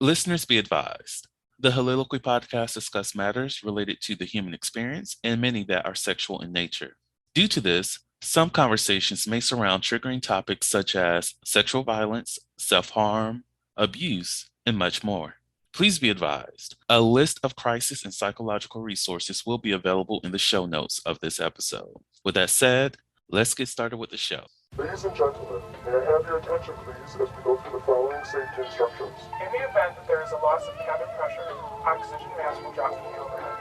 Listeners be advised. The Soliloquy podcast discuss matters related to the human experience and many that are sexual in nature. Due to this, some conversations may surround triggering topics such as sexual violence, self-harm, abuse, and much more. Please be advised, a list of crisis and psychological resources will be available in the show notes of this episode. With that said, let's get started with the show. Ladies and gentlemen, may I have your attention please as we go through the following safety instructions. In the event that there is a loss of cabin pressure, oxygen mask will drop from the overhead.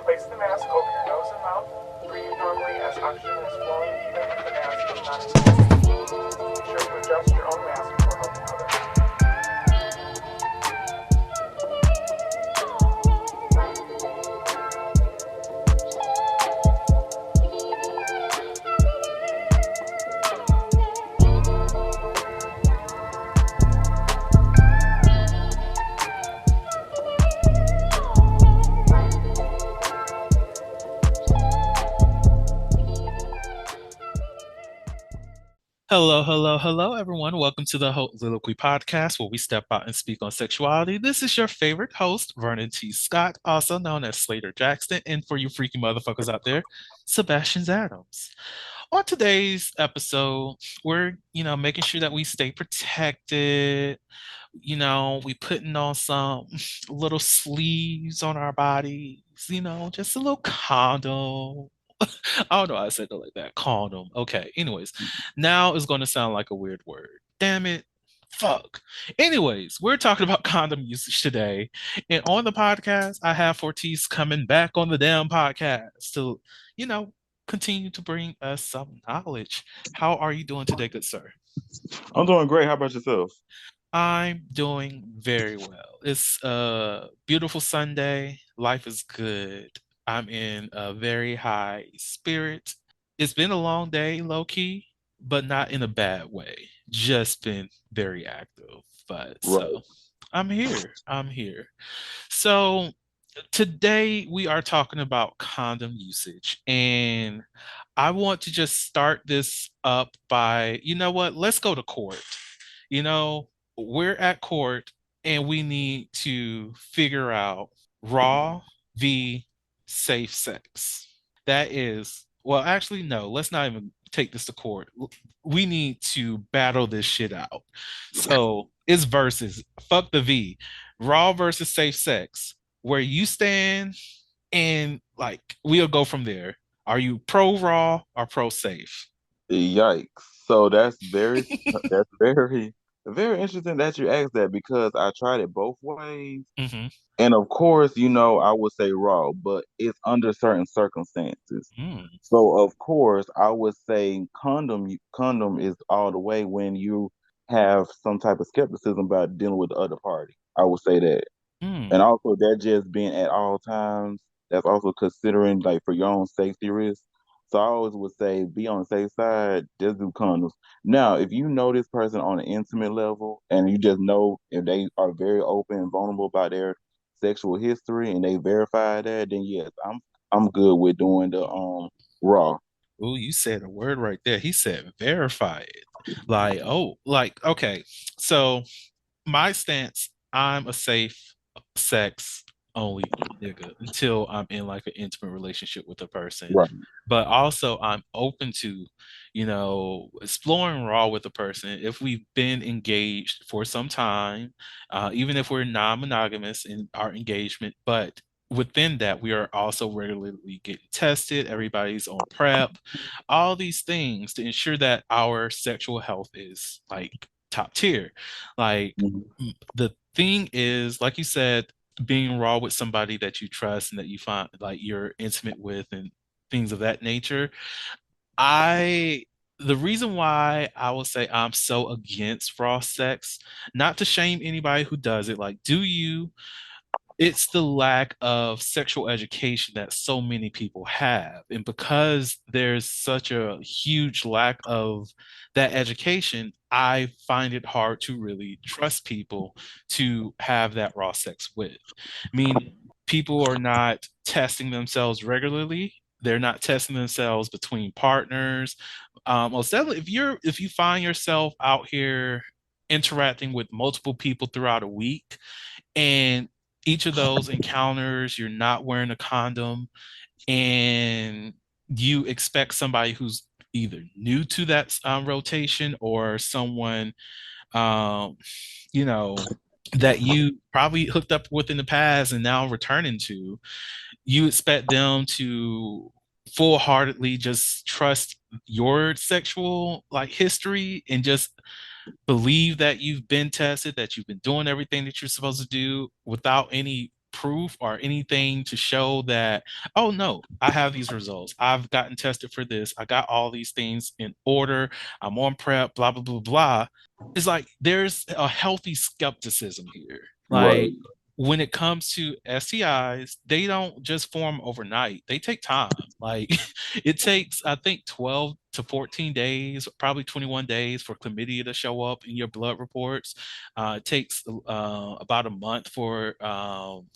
Place the mask over your nose and mouth. Breathe normally as oxygen is flowing even if the mask is not inflated. Be sure to adjust your own mask before helping others. Hello, everyone. Welcome to the Soliloquy podcast, where we step out and speak on sexuality. This is your favorite host, Vernon T. Scott, also known as Slaytor Jackson, and for you freaky motherfuckers out there, Sebastian Adams. On today's episode, we're, making sure that we stay protected. We putting on some little sleeves on our bodies, just a little condom. I don't know why I said it like that. Condom. Okay. Anyways, now it's going to sound like a weird word. Damn it. Fuck. Anyways, we're talking about condom usage today. And on the podcast, I have Fortis coming back on the damn podcast to, continue to bring us some knowledge. How are you doing today, good sir? I'm doing great. How about yourself? I'm doing very well. It's a beautiful Sunday. Life is good. I'm in a very high spirit. It's been a long day, low key, but not in a bad way. Just been very active. But so I'm here. So today we are talking about condom usage. And I want to just start this up by, you know what? Let's go to court. We're at court and we need to figure out raw v safe sex. That is, well, actually, no, let's not even take this to court. We need to battle this shit out. So it's versus, fuck the V, raw versus safe sex, where you stand, and we'll go from there. Are you pro raw or pro safe? Yikes. So that's very very interesting that you asked that, because I tried it both ways. Mm-hmm. And of course, I would say raw, but it's under certain circumstances. So of course, I would say condom is all the way when you have some type of skepticism about dealing with the other party. I would say that. And also that just being at all times, that's also considering for your own safety risk. So I always would say be on the safe side, just do condoms. Now, if you know this person on an intimate level and you just know if they are very open and vulnerable about their sexual history and they verify that, then yes, I'm good with doing the raw. Oh, you said a word right there. He said verify it. Okay. So my stance, I'm a safe sex only nigga until I'm in an intimate relationship with a person. Right. But also I'm open to, exploring raw with a person if we've been engaged for some time, even if we're non-monogamous in our engagement. But within that, we are also regularly getting tested. Everybody's on PrEP, all these things to ensure that our sexual health is top tier. The thing is, like you said, being raw with somebody that you trust and that you find you're intimate with and things of that nature. The reason why I will say I'm so against raw sex, not to shame anybody who does it, do you? It's the lack of sexual education that so many people have. And because there's such a huge lack of that education, I find it hard to really trust people to have that raw sex with. I mean, people are not testing themselves regularly. They're not testing themselves between partners. Most definitely, if you find yourself out here interacting with multiple people throughout a week, and each of those encounters, you're not wearing a condom, and you expect somebody who's either new to that rotation or someone, um, you know, that you probably hooked up with in the past and now returning to, you expect them to full-heartedly just trust your sexual like history and just believe that you've been tested, that you've been doing everything that you're supposed to do without any proof or anything to show that, oh no, I have these results. I've gotten tested for this. I got all these things in order. I'm on prep, blah, blah, blah, blah. It's like there's a healthy skepticism here. Like Right. when it comes to STIs, they don't just form overnight. They take time. Like it takes, I think, 12 to 14 days, probably 21 days for chlamydia to show up in your blood reports. It takes about a month for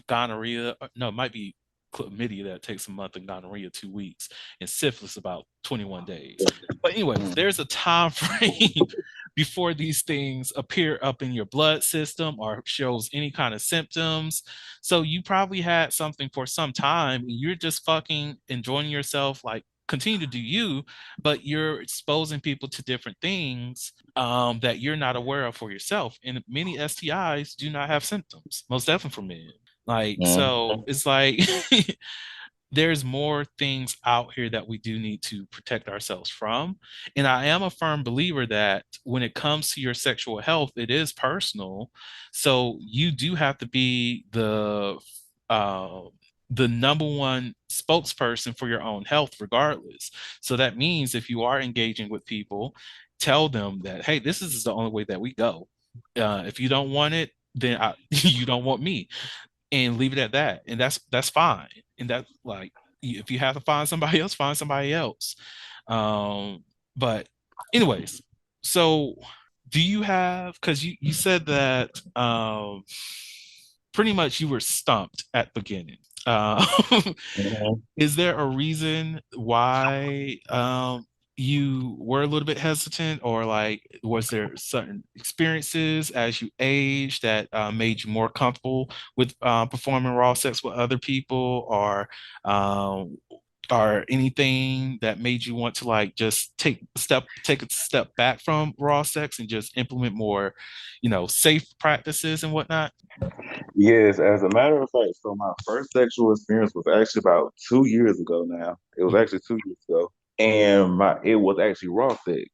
gonorrhea. No, it might be chlamydia that takes a month, and gonorrhea 2 weeks, and syphilis about 21 days. But anyways, Mm. there's a time frame before these things appear up in your blood system or shows any kind of symptoms. So you probably had something for some time, and you're just fucking enjoying yourself, like continue to do you, but you're exposing people to different things that you're not aware of for yourself. And many STIs do not have symptoms, most definitely for men. Like, so Mm. it's like there's more things out here that we do need to protect ourselves from. And I am a firm believer that when it comes to your sexual health, it is personal. So you do have to be uh, the number one spokesperson for your own health, regardless. So that means if you are engaging with people, tell them that, hey, this is the only way that we go. If you don't want it, then you don't want me, and leave it at that. And that's fine. And that, like, if you have to find somebody else, find somebody else. Um, but anyways, so do you have, because you said that pretty much you were stumped at the beginning. Uh, Mhm. is there a reason why you were a little bit hesitant, or like was there certain experiences as you aged that made you more comfortable with performing raw sex with other people, um, or anything that made you want to like just take a step back from raw sex and just implement more, safe practices and whatnot? Yes, as a matter of fact, so my first sexual experience was actually about 2 years ago now. It was Mm, actually 2 years ago. And it was actually raw sex.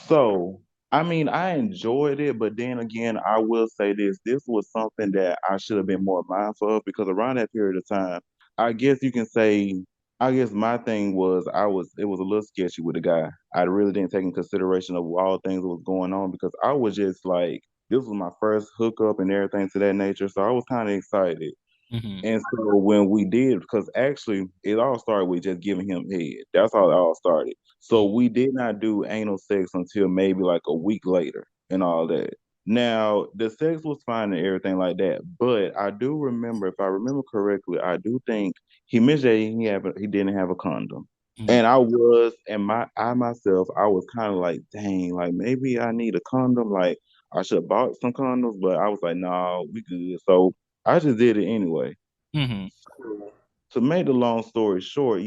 So, I mean, I enjoyed it, but then again, I will say this. This was something that I should have been more mindful of because around that period of time, I guess you can say, I guess my thing was it was a little sketchy with the guy. I really didn't take in consideration of all things that was going on because I was just like, this was my first hookup and everything to that nature. So I was kind of excited. mhm, And so when we did, because actually it all started with just giving him head. That's how it all started. So mm, we did not do anal sex until maybe like a week later and all that. Now the sex was fine and everything like that, but I do remember, if I remember correctly, I do think he mentioned that he didn't have a condom. mm, And I myself, I was kind of like, dang, like maybe I need a condom. Like I should have bought some condoms, but I was like, no, we good. So I just did it anyway. mhm, To make the long story short,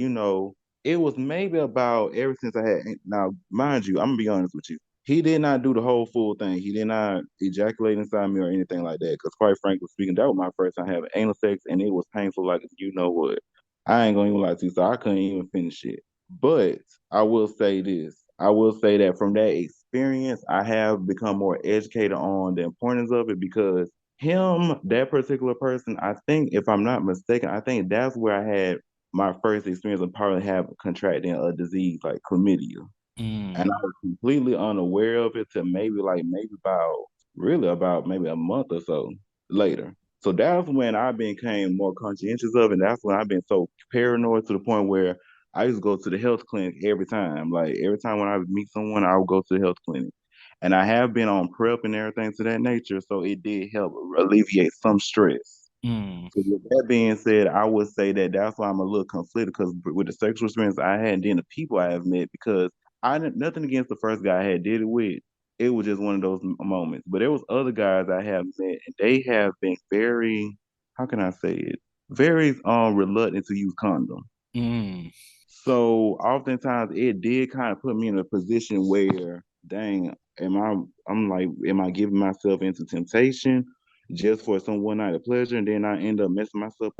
it was maybe about ever since I had. Now, mind you, I'm gonna be honest with you. He did not do the whole full thing. He did not ejaculate inside me or anything like that. Because quite frankly speaking, that was my first time having anal sex, and it was painful. Like you know what? I ain't gonna even lie to you. So I couldn't even finish it. But I will say this. I will say that from that experience, I have become more educated on the importance of it because that particular person, I think, if I'm not mistaken, I think that's where I had my first experience of probably have contracting a disease like chlamydia. And I mm, was completely unaware of it till maybe about really about maybe a month or so later. So that's when I became more conscientious of it. And that's when I've been so paranoid to the point where I used to go to the health clinic every time. Like every time when I would meet someone, I would go to the health clinic. And I have been on prep and everything to that nature, so it did help alleviate some stress. mm, So with that being said, I would say that that's why I'm a little conflicted because with the sexual experience I had and then the people I have met, because nothing against the first guy I had did it with. it was just one of those moments. But there was other guys I have met, and they have been very, how can I say it, very reluctant to use condom. Mm. So oftentimes it did kind of put me in a position where, dang, I'm like, am I giving myself into temptation just for some one night of pleasure, and then I end up messing myself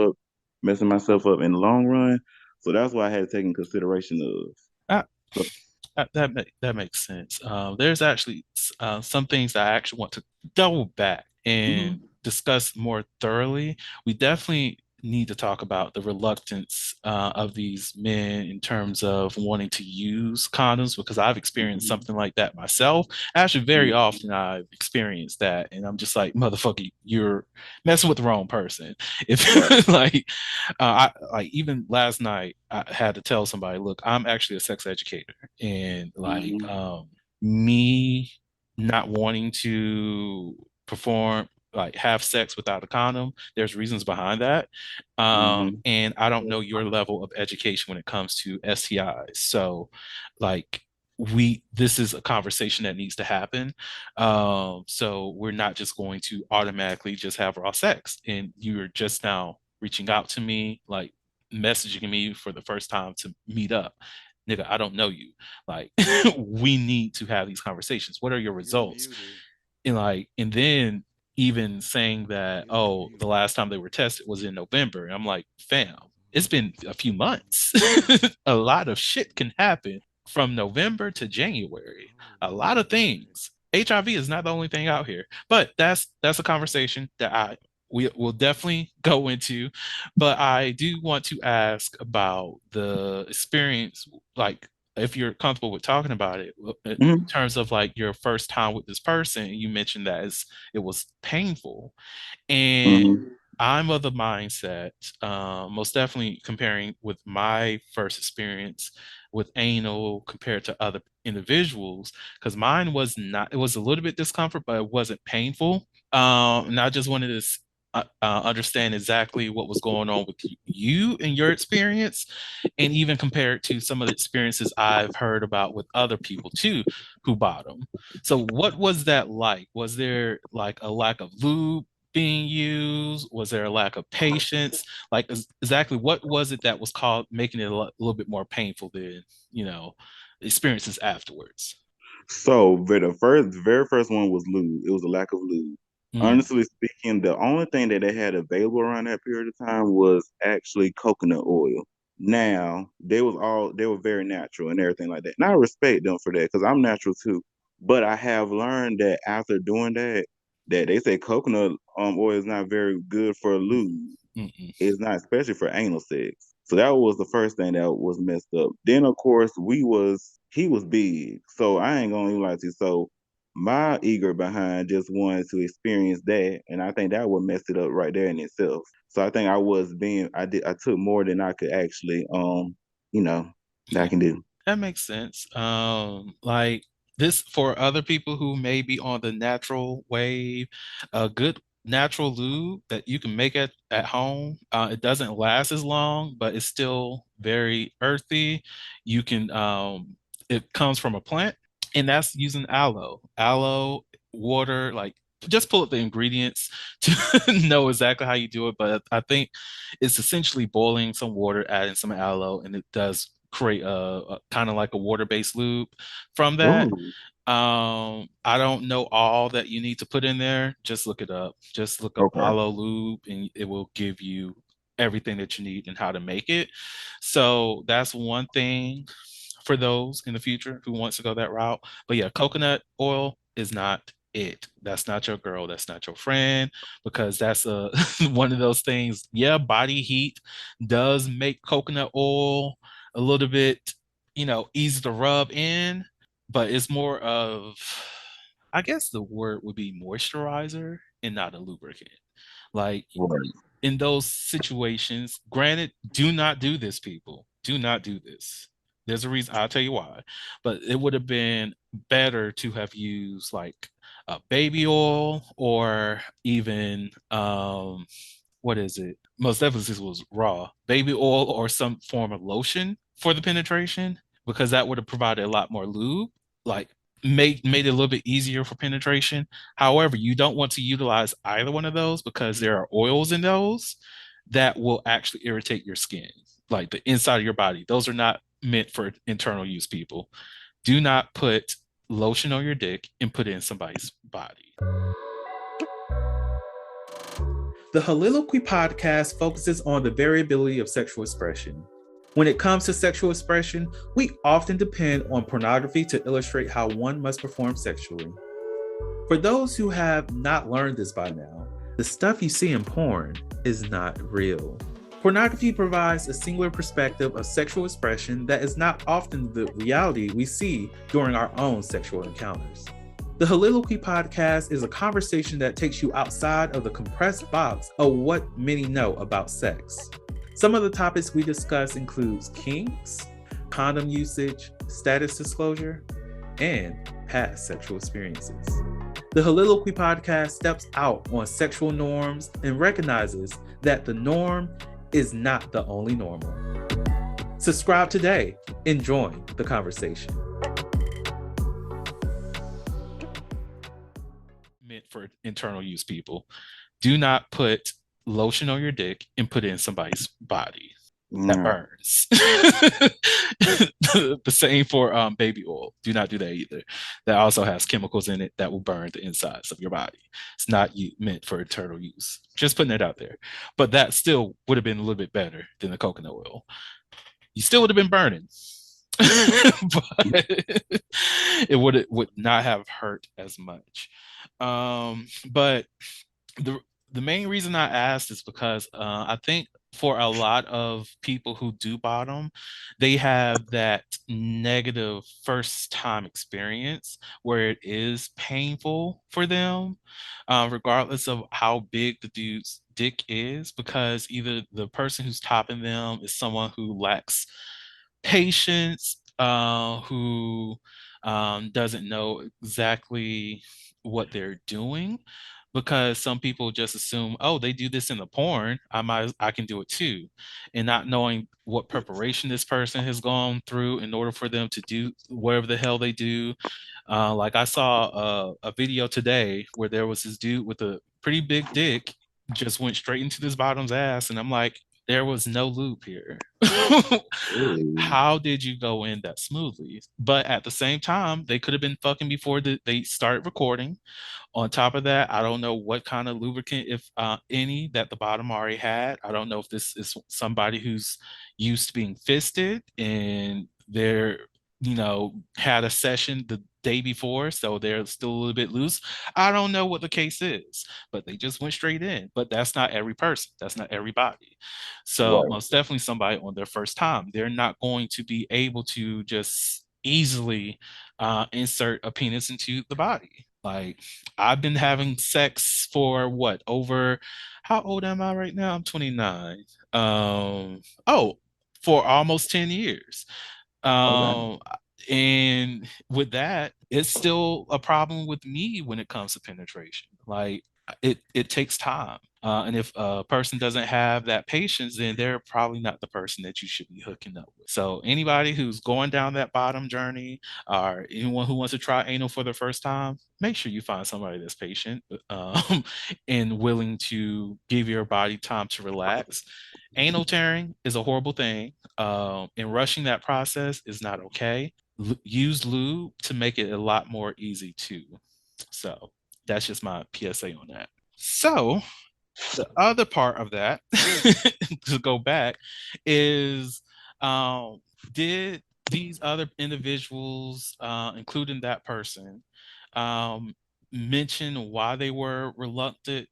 up in the long run. So that's why I had to take in consideration of. Uh, So, that makes sense. There's actually some things that I actually want to double back and mhm, discuss more thoroughly. We definitely need to talk about the reluctance of these men in terms of wanting to use condoms because I've experienced mhm, something like that myself. Actually, very mhm, often I've experienced that, and I'm just like, motherfucker, you're messing with the wrong person. right. If like I like even last night I had to tell somebody, look, I'm actually a sex educator, and like Mhm, me not wanting to perform like have sex without a condom, there's reasons behind that. mhm, And I don't know your level of education when it comes to STIs. So like we this is a conversation that needs to happen. So we're not just going to automatically just have raw sex. And you're just now reaching out to me, like messaging me for the first time to meet up. Nigga, I don't know you. Like, we need to have these conversations. What are your You're results? muted. And then even saying that, You're oh, the muted. last time they were tested was in November. And I'm like, fam, it's been a few months. A lot of shit can happen from November to January. Oh, A lot of shit. things. HIV is not the only thing out here, but that's a conversation that we will definitely go into. But I do want to ask about the experience, like if you're comfortable with talking about it, in mhm, terms of like your first time with this person. You mentioned that it was painful, and mhm, I'm of the mindset, most definitely comparing with my first experience with anal compared to other individuals, because mine was not, it was a little bit discomfort, but it wasn't painful. And I just wanted to understand exactly what was going on with you and your experience, and even compare it to some of the experiences I've heard about with other people too who bottom. So, what was that like? Was there like a lack of lube being used? Was there a lack of patience? Like, exactly what was it that was called making it little bit more painful than, you know, experiences afterwards? So the very first one was lube. It was a lack of lube. Mm, Honestly speaking, the only thing that they had available around that period of time was actually coconut oil. Now they were very natural and everything like that. And I respect them for that because I'm natural too. But I have learned that after doing that, that they say coconut oil is not very good for lube. mm-mm. It's not, especially for anal sex. So that was the first thing that was messed up. Then of course he was big. So I ain't gonna even lie to you. So my eager behind just wanted to experience that. And I think that would mess it up right there in itself. So I think I took more than I could actually you know, that I can do. That makes sense. Like this for other people who may be on the natural wave, a good natural lube that you can make at home. It doesn't last as long, but it's still very earthy. You can it comes from a plant, and that's using aloe. Aloe, water, like just pull up the ingredients to know exactly how you do it. But I think it's essentially boiling some water, adding some aloe, and it does create a kind of like a water-based lube from that. Oh, I don't know all that you need to put in there. Just look it up. Just look up okay. aloe lube, and it will give you everything that you need and how to make it. So that's one thing for those in the future who wants to go that route. But yeah, coconut oil is not it. That's not your girl. That's not your friend, because that's a one of those things. Yeah, body heat does make coconut oil a little bit, easy to rub in, but it's more of, I guess the word would be moisturizer and not a lubricant. Like Right. in those situations, granted, do not do this, people. Do not do this. There's a reason. I'll tell you why. But it would have been better to have used like baby oil, or even what is it? Most definitely this was raw baby oil or some form of lotion for the penetration, because that would have provided a lot more lube. Like made it a little bit easier for penetration. However, you don't want to utilize either one of those because there are oils in those that will actually irritate your skin, like the inside of your body. Those are not meant for internal use, people. Do not put lotion on your dick and put it in somebody's body. The Holiloquy podcast focuses on the variability of sexual expression. When it comes to sexual expression, we often depend on pornography to illustrate how one must perform sexually. For those who have not learned this by now, the stuff you see in porn is not real. Pornography provides a singular perspective of sexual expression that is not often the reality we see during our own sexual encounters. The Holiloquy podcast is a conversation that takes you outside of the compressed box of what many know about sex. Some of the topics we discuss includes kinks, condom usage, status disclosure, and past sexual experiences. The Holiloquy podcast steps out on sexual norms and recognizes that the norm is not the only normal. Subscribe today and join the conversation. Meant for internal use, people. Do not put lotion on your dick and put it in somebody's body. That burns. The same for baby oil. Do not do that either. That also has chemicals in it that will burn the insides of your body. It's not meant for internal use. Just putting it out there. But that still would have been a little bit better than the coconut oil. You still would have been burning. But it would not have hurt as much. But the main reason I asked is because I think for a lot of people who do bottom, they have that negative first time experience where it is painful for them, regardless of how big the dude's dick is, because either the person who's topping them is someone who lacks patience, who doesn't know exactly what they're doing, because some people just assume, oh, they do this in the porn, I can do it too, and not knowing what preparation this person has gone through in order for them to do whatever the hell they do. Like I saw a video today where there was this dude with a pretty big dick just went straight into this bottom's ass, and I'm like, there was no loop here. How did you go in that smoothly? But at the same time, they could have been fucking before they started recording. On top of that, I don't know what kind of lubricant, if any, that the bottom already had. I don't know if this is somebody who's used to being fisted and they're, had a session the day before, so they're still a little bit loose. I don't know what the case is, but they just went straight in. But that's not every person. That's not everybody. So Right. most definitely somebody on their first time, they're not going to be able to just easily insert a penis into the body. Like, I've been having sex for what, over, how old am I right now? I'm 29. Oh, for almost 10 years. Okay. Um, and with that, it's still a problem with me when it comes to penetration. Like, it takes time. And if a person doesn't have that patience, then they're probably not the person that you should be hooking up with. So anybody who's going down that bottom journey, or anyone who wants to try anal for the first time, make sure you find somebody that's patient, and willing to give your body time to relax. Anal tearing is a horrible thing, and rushing that process is not okay. Use lube to make it a lot more easy too. So that's just my PSA on that. So the other part of that, to go back, is did these other individuals, including that person, um, mention why they were reluctant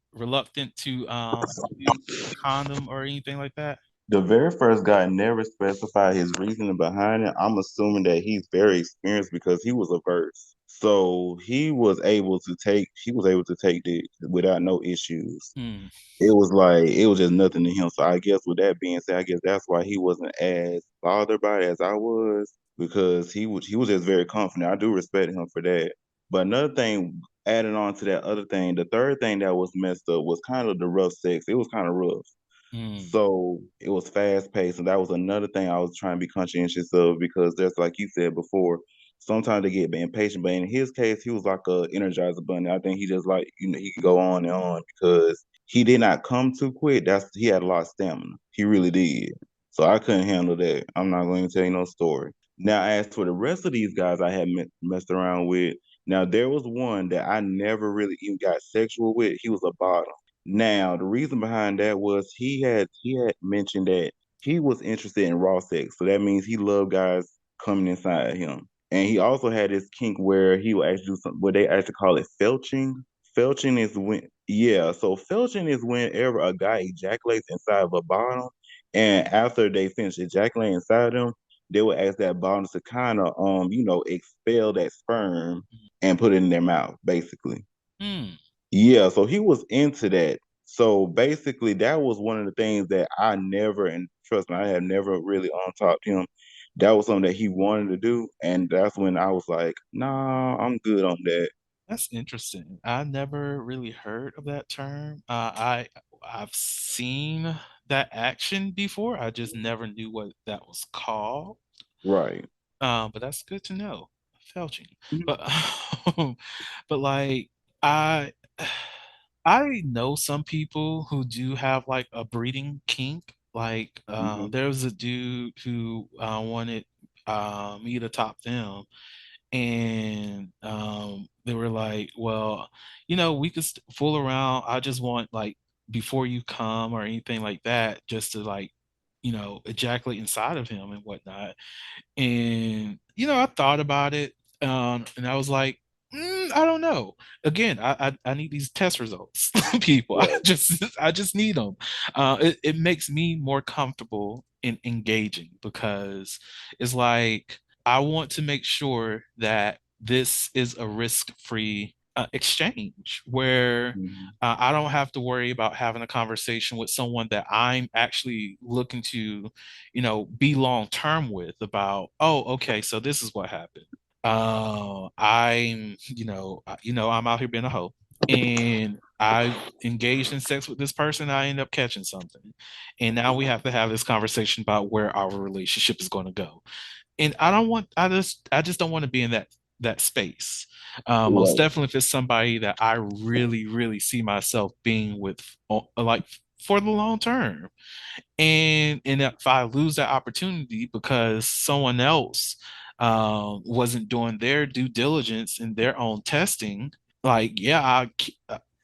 to use a condom or anything like that? The very first guy never specified his reasoning behind it. I'm assuming that he's very experienced because he was a verse. So he was able to take it without no issues. Hmm. It was just nothing to him. So I guess with that being said, I guess that's why he wasn't as bothered by it as I was, because he was just very confident. I do respect him for that. But another thing, adding on to that other thing, the third thing that was messed up was kind of the rough sex. It was kind of rough. Hmm. So it was fast paced, and that was another thing I was trying to be conscientious of, because there's, like you said before, sometimes they get impatient. But in his case, he was like a Energizer bunny. I think he just like he could go on and on because he did not come too quick. He had a lot of stamina. He really did. So I couldn't handle that. I'm not going to tell you no story. Now, as for the rest of these guys I had messed around with, now there was one that I never really even got sexual with. He was a bottom. Now, the reason behind that was he had mentioned that he was interested in raw sex. So that means he loved guys coming inside him. And he also had this kink where he would actually do something what they actually call it felching. Felching is so felching is whenever a guy ejaculates inside of a bottle, and after they finish ejaculating inside them, they will ask that bottle to kind of expel that sperm and put it in their mouth, basically. Mm, Yeah, so he was into that. So basically, that was one of the things that I never, and trust me, I had never really on top him. That was something that he wanted to do, and that's when I was like, "Nah, I'm good on that." that's interesting. I never really heard of that term. I've seen that action before. I just never knew what that was called. Right. But that's good to know. Felching. Mhm. But but like I I know some people who do have like a breeding kink. Like Mhm. there was a dude who wanted me to top them, and they were like, well, we could fool around. I just want like before you come or anything like that, just to like ejaculate inside of him and whatnot. And I thought about it, and I was like, I don't know. Again, I need these test results, people. I Right. just I just need them. It makes me more comfortable in engaging because it's like I want to make sure that this is a risk-free exchange where Mhm. I don't have to worry about having a conversation with someone that I'm actually looking to be long term with about, oh, okay, so this is what happened. I'm out here being a hoe, and I've engaged in sex with this person. I end up catching something, and now we have to have this conversation about where our relationship is going to go. And I just don't want to be in that space. Most Right. definitely, if it's somebody that I really, really see myself being with, like for the long term. And if I lose that opportunity because someone else wasn't doing their due diligence in their own testing, like yeah,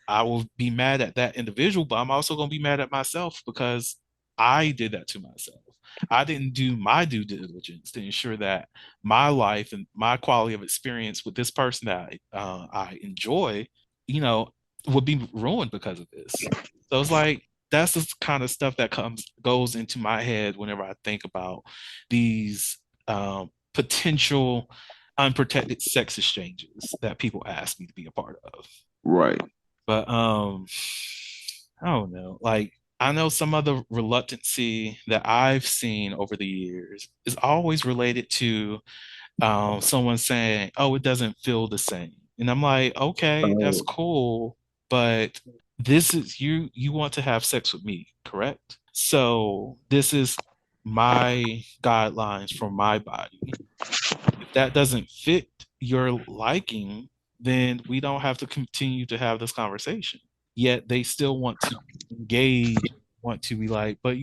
I will be mad at that individual, but I'm also going to be mad at myself because I did that to myself. I didn't do my due diligence to ensure that my life and my quality of experience with this person that I enjoy, you know, would be ruined because of this. So it's like that's the kind of stuff that goes into my head whenever I think about these potential unprotected sex exchanges that people ask me to be a part of. Right. But I don't know. Like I know some of the reluctancy that I've seen over the years is always related to someone saying, "Oh, it doesn't feel the same," and I'm like, "Okay, that's Oh, cool, but this is you want to have sex with me, correct? So this is my guidelines for my body. If that doesn't fit your liking, then we don't have to continue to have this conversation." Yet they still want to engage, want to be like, but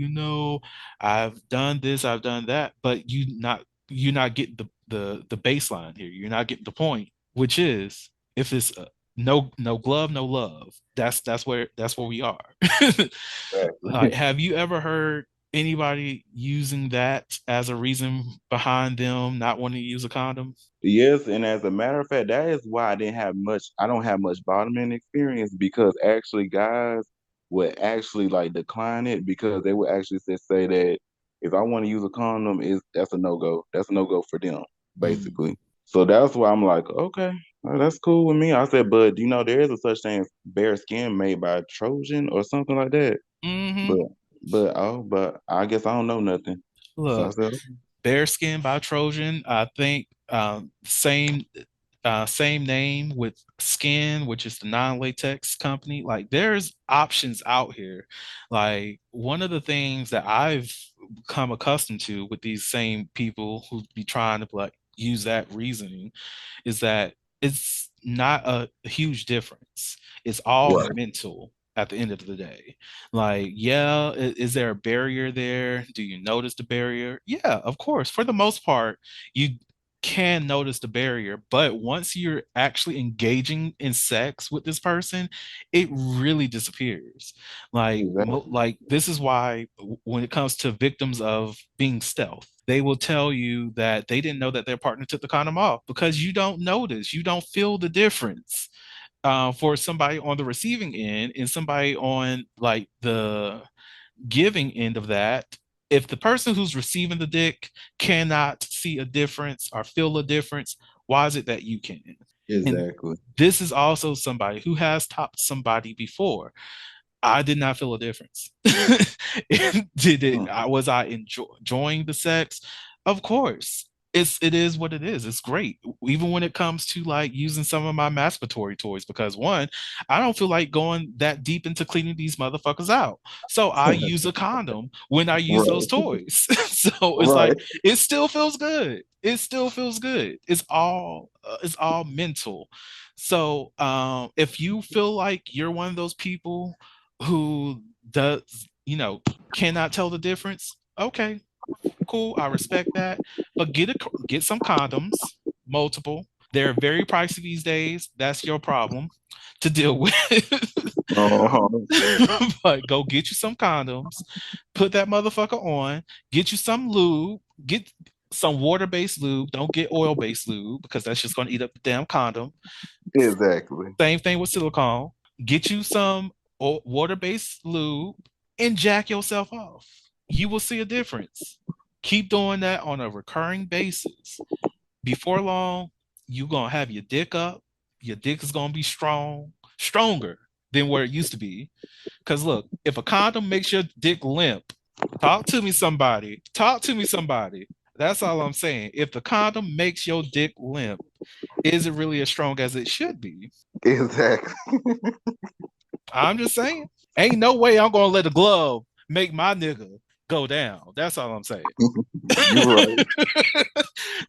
I've done this, I've done that, but you're not getting the baseline here. You're not getting the point, which is if it's no glove, no love. That's where we are. Like, exactly. have you ever heard anybody using that as a reason behind them not wanting to use a condom? Yes, and as a matter of fact, that is why I don't have much bottoming experience because actually guys would actually like decline it because they would actually say that if I want to use a condom, is that's a no go. That's a no go for them, Mm. basically. So that's why I'm like, okay, that's cool with me. I said, but there is a such thing as bare skin made by Trojan or something like that. Hmm. But but I guess I don't know nothing. So I Look, said, Bearskin by Trojan. I think same name with Skin, which is the non-latex company. Like there's options out here. Like one of the things that I've become accustomed to with these same people who be trying to be like, use that reasoning is that it's not a huge difference. It's all Right. mental at the end of the day. Like, yeah, is there a barrier there? Do you notice the barrier? Yeah, of course. For the most part, you can notice the barrier, but once you're actually engaging in sex with this person, it really disappears. Exactly. Like this is why when it comes to victims of being stealth, they will tell you that they didn't know that their partner took the condom off because you don't notice, you don't feel the difference. For somebody on the receiving end and somebody on like the giving end of that, if the person who's receiving the dick cannot see a difference or feel a difference, why is it that you can? And Exactly. this is also somebody who has topped somebody before. I did not feel a difference. Did it? Mm. Was I enjoying the sex? Of course. It is what it is. It's great. Even when it comes to like using some of my masturbatory toys, because one, I don't feel like going that deep into cleaning these motherfuckers out. So I use a condom when I use those Right. toys. So it's Right. like it still feels good. It still feels good. It's all mental. So if you feel like you're one of those people who does, cannot tell the difference, okay, cool, I respect that. But get some condoms, multiple. They're very pricey these days. That's your problem to deal with. Uh-huh. But go get you some condoms, put that motherfucker on, get you some lube, get some water-based lube. Don't get oil-based lube because that's just gonna eat up the damn condom. Exactly. Same thing with silicone. Get you some water-based lube and jack yourself off. You will see a difference. Keep doing that on a recurring basis. Before long, you're gonna have your dick up. Your dick is gonna be stronger than where it used to be. Because look, if a condom makes your dick limp, talk to me somebody. Talk to me somebody. That's all I'm saying. If the condom makes your dick limp, is it really as strong as it should be? Exactly. I'm just saying. Ain't no way I'm gonna let a glove make my nigga go down. That's all I'm saying. You're right.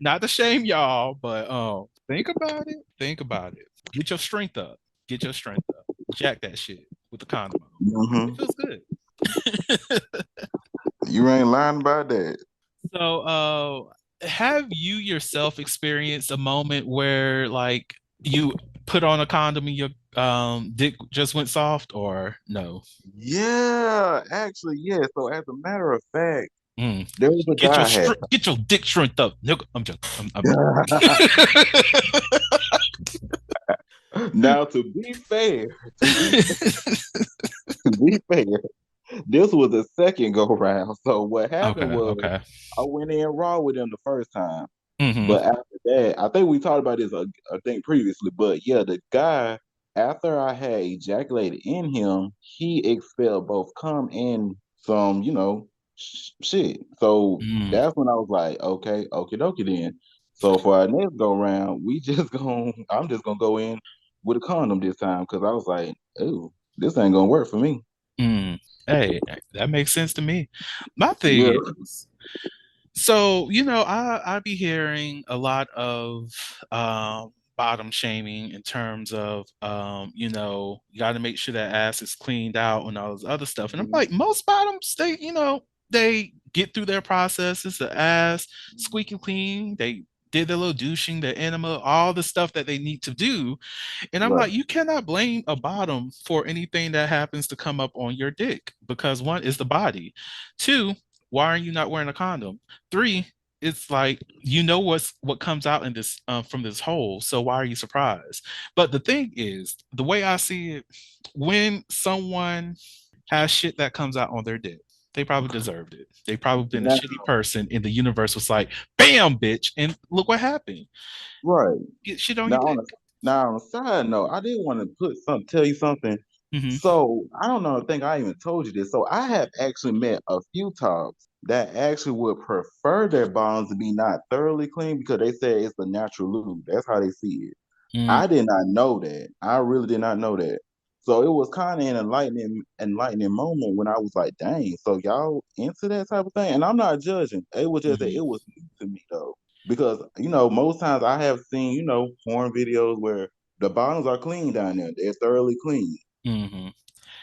Not to shame y'all, but think about it. Think about it. Get your strength up. Get your strength up. Jack that shit with the condom on. It Hmm. feels good. You ain't lying about that. So, have you yourself experienced a moment where like you put on a condom and your dick just went soft, or no? Yeah, actually, yeah. So as a matter of fact, Mm. there was a guy I had. Get your dick shrunk up, nigga. I'm joking. I'm Now, to be fair, to be to be fair, this was the second go round. So what happened Okay, was okay. I went in raw with him the first time, Mm-hmm. but after that, I think we talked about this I think previously. But yeah, the guy after I had ejaculated in him, he expelled both cum and some, shit. So Mm, that's when I was like, okay, okie dokie then. So for our next go round, we just going I'm just gonna go in with a condom this time because I was like, ooh, this ain't gonna work for me. mm. Hey, that makes sense to me. My Yeah. thing is, so I be hearing a lot of bottom shaming in terms of you got to make sure that ass is cleaned out and all this other stuff. And I'm like, most bottoms, they get through their processes, the ass squeaky clean, they did their little douching, their enema, all the stuff that they need to do. And I'm Right. like, you cannot blame a bottom for anything that happens to come up on your dick because one is the body. Two, why are you not wearing a condom? Three, it's like what comes out in this from this hole. So why are you surprised? But the thing is, the way I see it, when someone has shit that comes out on their dick, they probably deserved it. They probably been a Now, shitty person, and the universe was like, "Bam, bitch!" And look what happened. right. Get shit on your Now dick. on a now on a side note, I did want to tell you something. Hmm. So I don't know, I think I even told you this. So I have actually met a few tops that actually would prefer their bonds to be not thoroughly clean because they say it's the natural lube. That's how they see it. Mm, I did not know that. I really did not know that. So it was kind of an enlightening moment when I was like, dang, so y'all into that type of thing? And I'm not judging. It was just that mhm. it was new to me though. because most times I have seen porn videos where the bottoms are clean down there. They're thoroughly clean. Hmm.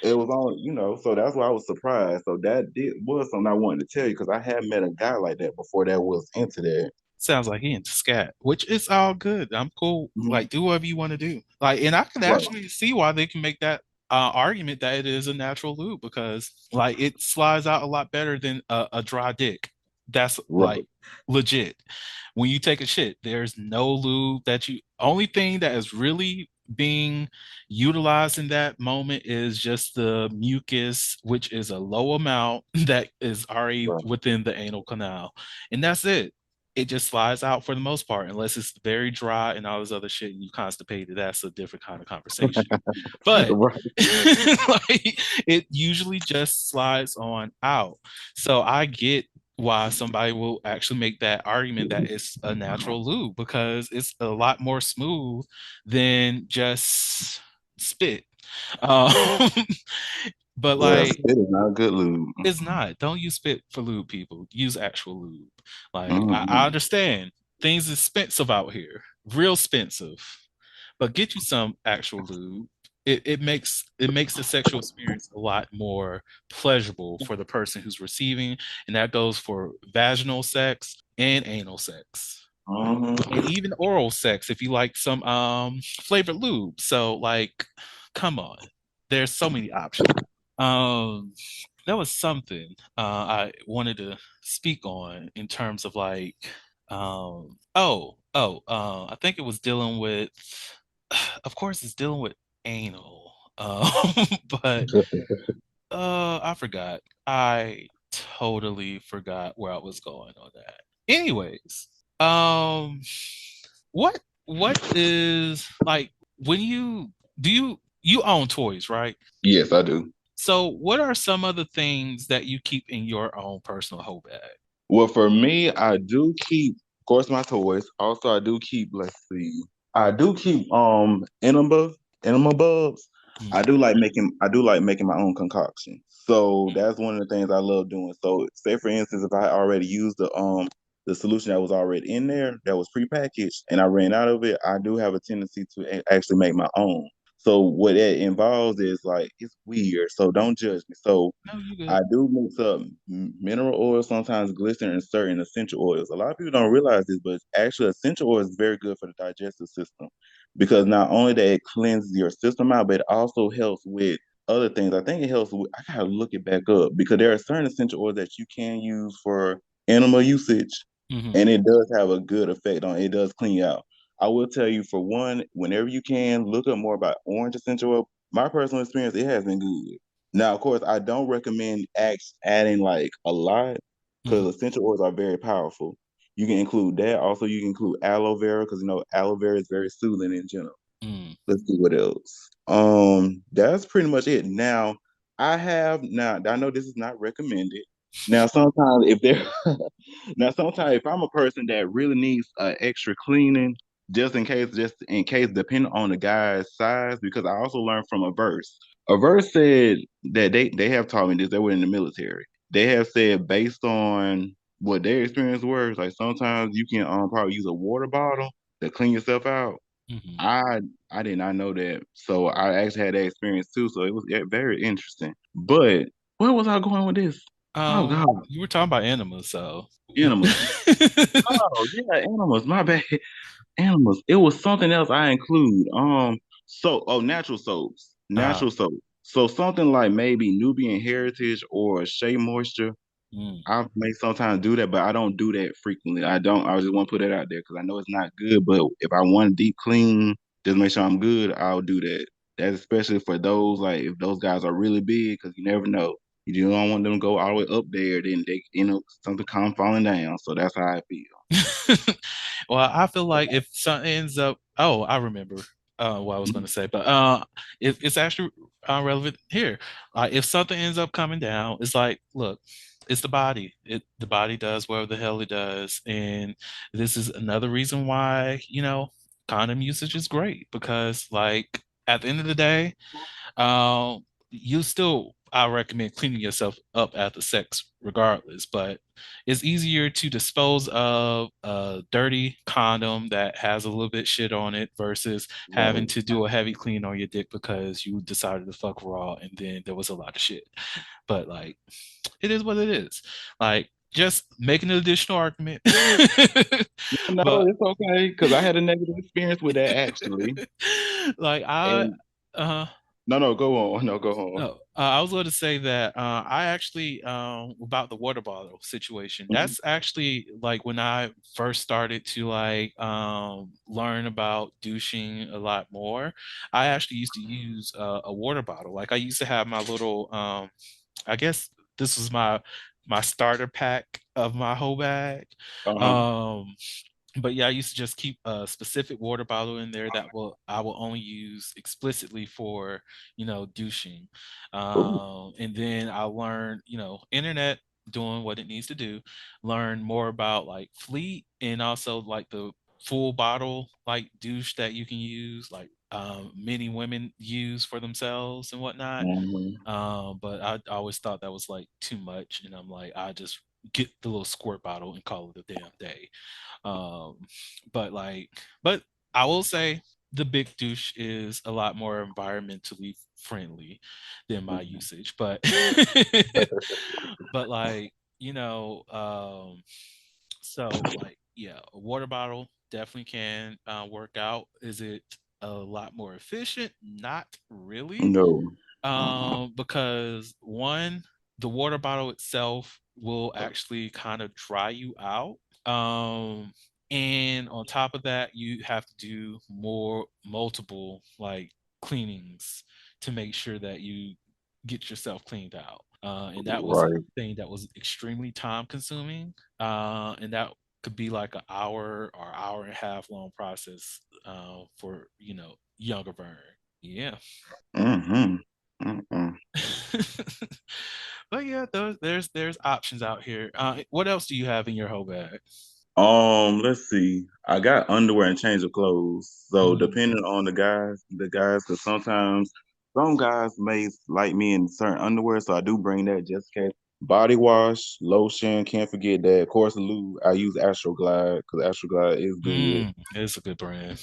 It was on, so that's why I was surprised. So that did was something I wanted to tell you because I had met a guy like that before that was into that. Sounds like he into scat, which is all good. I'm cool. Mhm. Like, do whatever you want to do. Like, and I can Right, actually see why they can make that argument that it is a natural lube because, like, it slides out a lot better than a dry dick. That's like right. legit. When you take a shit, there's no lube that you. Only thing that is really being utilized in that moment is just the mucus, which is a low amount that is already Right. within the anal canal, and that's it. It just slides out for the most part, unless it's very dry and all this other shit and you constipated. That's a different kind of conversation. But Right. like, it usually just slides on out. So I get why somebody will actually make that argument that it's a natural lube because it's a lot more smooth than just spit. Um, but Yeah, like, spit is not good lube. it's not. Don't use spit for lube, people. Use actual lube. Like, I Mhm. understand things expensive out here, real expensive, but get you some actual lube. It makes the sexual experience a lot more pleasurable for the person who's receiving, and that goes for vaginal sex and anal sex, and Mhm. even oral sex if you like some flavored lube. So like, come on, there's so many options. Um, that was something I wanted to speak on in terms of like, I think it was dealing with, of course, it's dealing with anal, but I forgot. I totally forgot where I was going on that. Anyways, um, what is like when you own toys, right? Yes, I do. So, what are some of the things that you keep in your own personal hoe bag? Well, for me, I do keep, of course, my toys. Also, I do keep, let's see, I do keep enema bulbs. Mm, I do like making my own concoction. So that's one of the things I love doing. So say for instance, if I already used the solution that was already in there that was prepackaged and I ran out of it, I do have a tendency to actually make my own. So what that involves is like it's weird. So don't judge me. So no, you good. I do mix up mineral oil, sometimes glycerin, and certain essential oils. A lot of people don't realize this, but actually, essential oil is very good for the digestive system because not only that it cleanses your system out, but it also helps with other things. I think it helps with, I gotta look it back up because there are certain essential oils that you can use for animal usage, Hmm. and it does have a good effect on it. It does clean you out. I will tell you, for one, whenever you can, look up more about orange essential oil. My personal experience, it has been good. Now, of course, I don't recommend adding like a lot Hmm. because essential oils are very powerful. You can include that. Also, you can include aloe vera because aloe vera is very soothing in general. Mm. Let's see what else. That's pretty much it. Now I know this is not recommended. Now, sometimes if there now sometimes if I'm a person that really needs extra cleaning, just in case, depending on the guy's size, because I also learned from a verse. A verse said that they have taught me this. They were in the military. They have said based on what their experience was, like sometimes you can probably use a water bottle to clean yourself out. Hmm. I I did not know that. So I actually had that experience too. So it was very interesting. But where was I going with this? Oh God, You were talking about animals, so. animals. Oh yeah, animals. My bad. Animals. It was something else I include. Natural soaps. uh, Natural soap. So something like maybe Nubian Heritage or Shea Moisture. mm. I may sometimes do that, but I don't do that frequently. I don't. I just want to put that out there because I know it's not good. But if I want a deep clean, just make sure I'm good, I'll do that. That's especially for those like if those guys are really big, because you never know. You don't want them to go all the way up there, then they something come falling down. So that's how I feel. Well, I feel like if something ends up, oh, I remember what I was going to say, but it's actually relevant here. If something ends up coming down, it's like, look, it's the body. The body does whatever the hell it does, and this is another reason why condom usage is great because, like, at the end of the day, you still I recommend cleaning yourself up after sex regardless, but it's easier to dispose of a dirty condom that has a little bit shit on it versus having Right. to do a heavy clean on your dick because you decided to fuck raw and then there was a lot of shit. But like, it is what it is. Like, just making an additional argument. No, But it's okay because I had a negative experience with that actually. like And uh no, no, go on. No, go on. no, I was going to say that I actually about the water bottle situation. Mhm. That's actually like when I first started to like learn about douching a lot more. I actually used to use a water bottle. Like I used to have my little I guess this was my starter pack of my whole bag. Uh-huh. Um, but yeah, I used to just keep a specific water bottle in there that will I will only use explicitly for, douching. Ooh. And then I learned, internet doing what it needs to do, learn more about like Fleet and also like the full bottle like douche that you can use, like many women use for themselves and whatnot. Mhm. But I always thought that was like too much, and I'm like, I just get the little squirt bottle and call it a damn day. Um, but like, but I will say the big douche is a lot more environmentally friendly than my Mhm. usage. But but like, so like yeah, a water bottle definitely can work out. Is it a lot more efficient? Not really. No. Uh-uh. Because one, the water bottle itself will actually kind of dry you out. Um, and on top of that, you have to do multiple like cleanings to make sure that you get yourself cleaned out. And that was a Right. thing that was extremely time consuming. And that could be like an hour or hour and a half long process for, younger Vern. Yeah. Mm-hmm. Mm-mm. But yeah, there's options out here. What else do you have in your whole bag? Let's see. I got underwear and change of clothes. So Mm, depending on the guys, because sometimes some guys may like me in certain underwear, so I do bring that just in case. Body wash, lotion, can't forget that. Of course, lube. I use Astroglide because Astroglide is good. it's a good brand.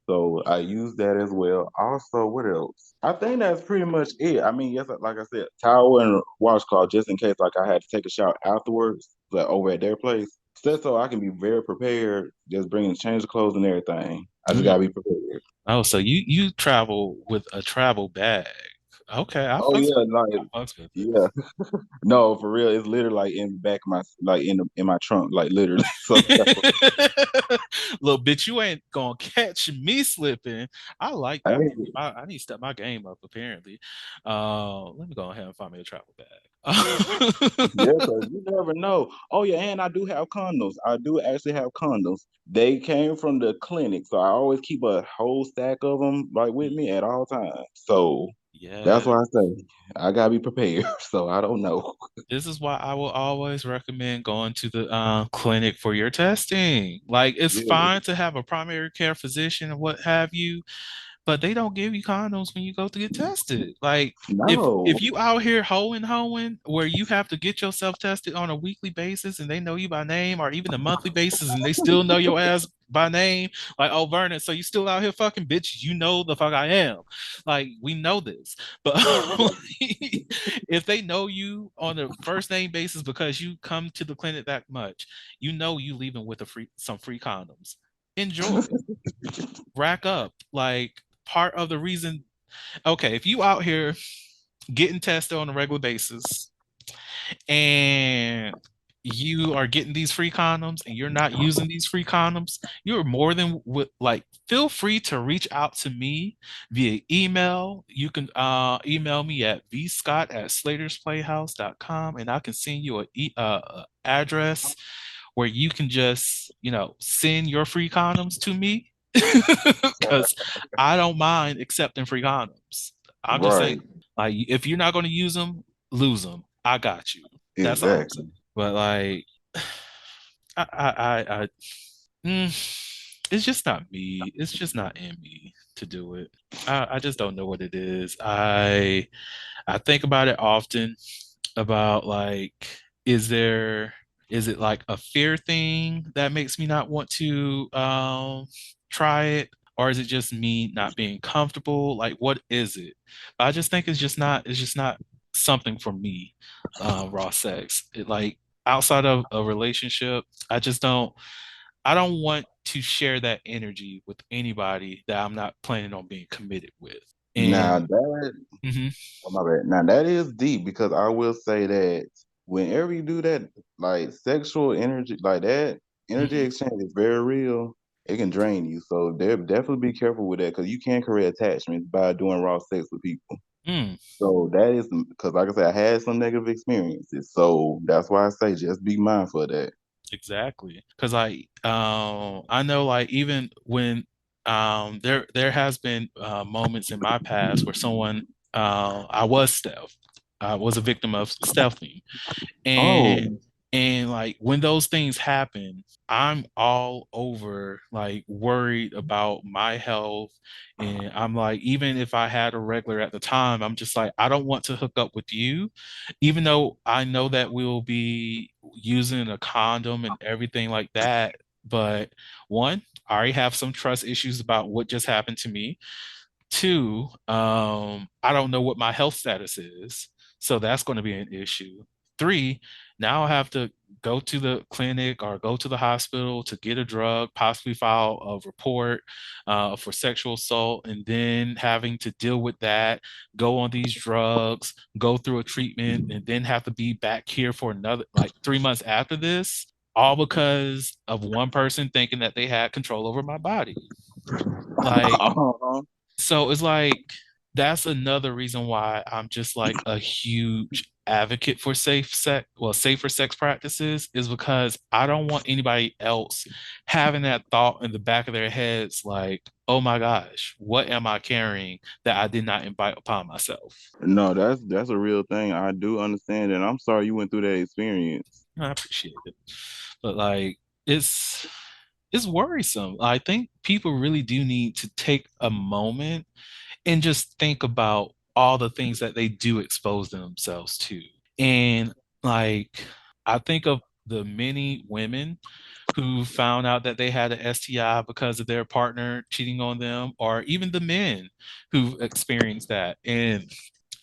So I use that as well. Also, what else? I think that's pretty much it. I mean, yes, like I said, towel and washcloth just in case like I had to take a shower afterwards, like over at their place. So I can be very prepared, just bringing change of clothes and everything. I just Mm. gotta be prepared. Oh, so you travel with a travel bag? Okay, I Oh fucks yeah, with it. like I fucks with it. yeah. No, for real. It's literally like in the back of my like in my trunk, like literally. So Little bitch, you ain't gonna catch me slipping. I like that. hey, I need to step my game up. Apparently, let me go ahead and find me a travel bag. yeah, because you never know. Oh yeah, and I do have condoms. I do actually have condoms. They came from the clinic, so I always keep a whole stack of them like with me at all times. So Yeah, that's why I say I gotta be prepared. So I don't know. this is why I will always recommend going to the clinic for your testing. Like, it's Yeah, fine to have a primary care physician and what have you, but they don't give you condoms when you go to get tested. Like, if no, you out here hoeing where you have to get yourself tested on a weekly basis and they know you by name or even a monthly basis and they still know your ass by name, like, oh Vernon, so you still out here fucking bitch, you know the fuck I am. Like, we know this. But if they know you on a first name basis because you come to the clinic that much, you know you leaving with some free condoms. Enjoy. Rack up. Like, part of the reason, okay, if you out here getting tested on a regular basis and you are getting these free condoms and you're not using these free condoms, you're more than like, feel free to reach out to me via email. You can email me at vscott@slatersplayhouse.com and I can send you a address where you can just, send your free condoms to me because I don't mind accepting free condoms. I'm just saying, right, like, if you're not going to use them, lose them. I got you. That's all I'm saying. exactly. But like, I it's just not me. It's just not in me. to do it. I just don't know what it is. I think about it often about like, is there is it like a fear thing that makes me not want to try it? Or is it just me not being comfortable? Like what is it? I just think it's just not something for me, raw sex. It like outside of a relationship, I don't want to share that energy with anybody that I'm not planning on being committed with. Now And that mhm, Oh, my bad. Now that is deep because I will say that whenever you do that, like sexual energy, like that energy mhm, exchange is very real. It can drain you, so definitely be careful with that because you can create attachments by doing raw sex with people. mm. So that is because, like I said, I had some negative experiences, so that's why I say just be mindful of that. Exactly. Because I know like even when there has been moments in my past where someone I was a victim of stealthing. And Oh, like when those things happen, I'm all over like worried about my health. And I'm like, even if I had a regular at the time, I'm just like, I don't want to hook up with you, even though I know that we'll be using a condom and everything like that. But one, I already have some trust issues about what just happened to me. Two, I don't know what my health status is, so that's going to be an issue. Three, now I have to go to the clinic or go to the hospital to get a drug, possibly file a report for sexual assault, and then having to deal with that, go on these drugs, go through a treatment, and then have to be back here for another like 3 months after this, all because of one person thinking that they had control over my body. Like, so it's like that's another reason why I'm just like a huge advocate for safer sex practices is because I don't want anybody else having that thought in the back of their heads like, oh my gosh, what am I carrying that I did not invite upon myself? no, that's a real thing. I do understand, and I'm sorry you went through that experience. I appreciate it. But like it's it's worrisome. I think people really do need to take a moment and just think about all the things that they do expose themselves to. And like, I think of the many women who found out that they had an STI because of their partner cheating on them, or even the men who experienced that. And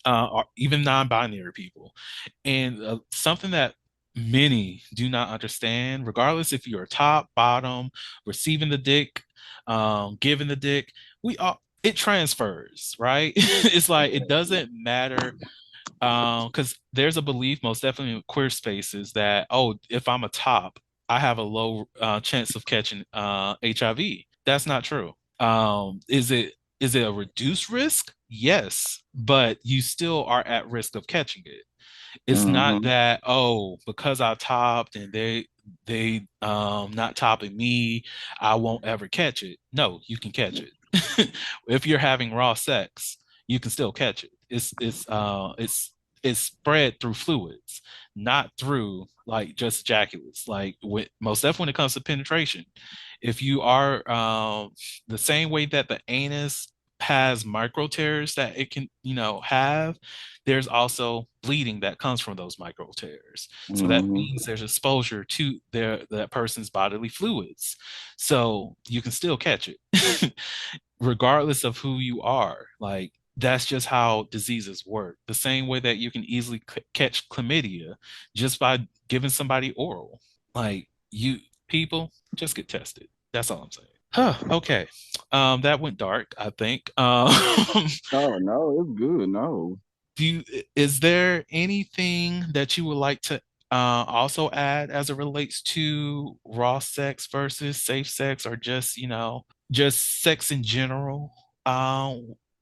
or even non-binary people. And something that many do not understand, regardless if you're top, bottom, receiving the dick, giving the dick, we all it transfers, right? It's like it doesn't matter because there's a belief, most definitely in queer spaces, that oh, if I'm a top, I have a low chance of catching HIV. That's not true. Is it a reduced risk? Yes, but you still are at risk of catching it. It's not Hmm. that, oh, because I topped and they not topping me, I won't ever catch it. No, you can catch it. If you're having raw sex, you can still catch it. It's spread through fluids, not through like just ejaculates. Like with most definitely when it comes to penetration, if you are the same way that the anus has micro tears that it can, have, there's also bleeding that comes from those micro tears. So that Hmm. means there's exposure to that person's bodily fluids. So you can still catch it, regardless of who you are. Like that's just how diseases work. The same way that you can easily catch chlamydia just by giving somebody oral. Like you people just get tested. That's all I'm saying. Huh, okay. That went dark, I think. No, no, it's good. No. do you, is there anything that you would like to also add as it relates to raw sex versus safe sex, or just, just sex in general?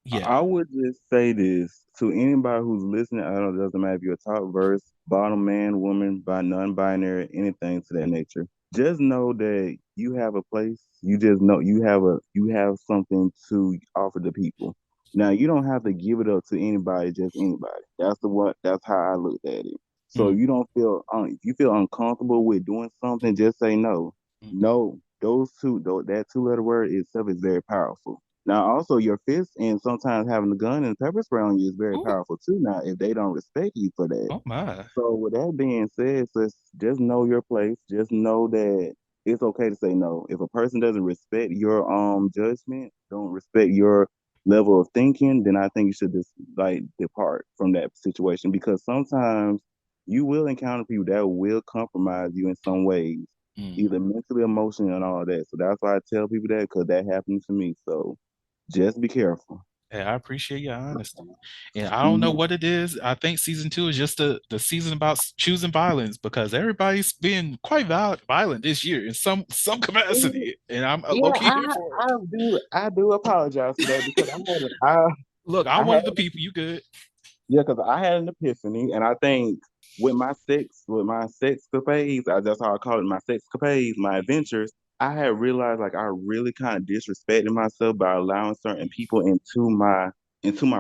Yeah. I would just say this to anybody who's listening. I don't. It doesn't matter if you're a top verse, bottom man, woman, by non-binary, anything to that nature. Just know that you have a place. You just know you have something to offer the people. Now you don't have to give it up to anybody, just anybody. That's the what. That's how I looked at it. So Mm, you don't feel if you feel uncomfortable with doing something, just say no. mm, No. Those two, that two-letter word itself is very powerful. Now, also your fist and sometimes having a gun and pepper spray on you is very Ooh, powerful too. Now, if they don't respect you for that. oh my. So, with that being said, just know your place. Just know that it's okay to say no. If a person doesn't respect your judgment, don't respect your level of thinking, then I think you should just like depart from that situation because sometimes you will encounter people that will compromise you in some ways, Mm. either mentally, emotionally, and all that. So that's why I tell people that because that happened to me. So just be careful. Hey, I appreciate your honesty. And I don't know Mhm. what it is. I think season two is just the season about choosing violence because everybody's been quite violent this year in some capacity. And I'm low Yeah, key here for it. I do apologize for that because Look, I I had wanted the people. You good? yeah, because I had an epiphany, and I think with my sex capades, that's how I call it, my sex capades, my adventures. I had realized like I really kind of disrespected myself by allowing certain people into my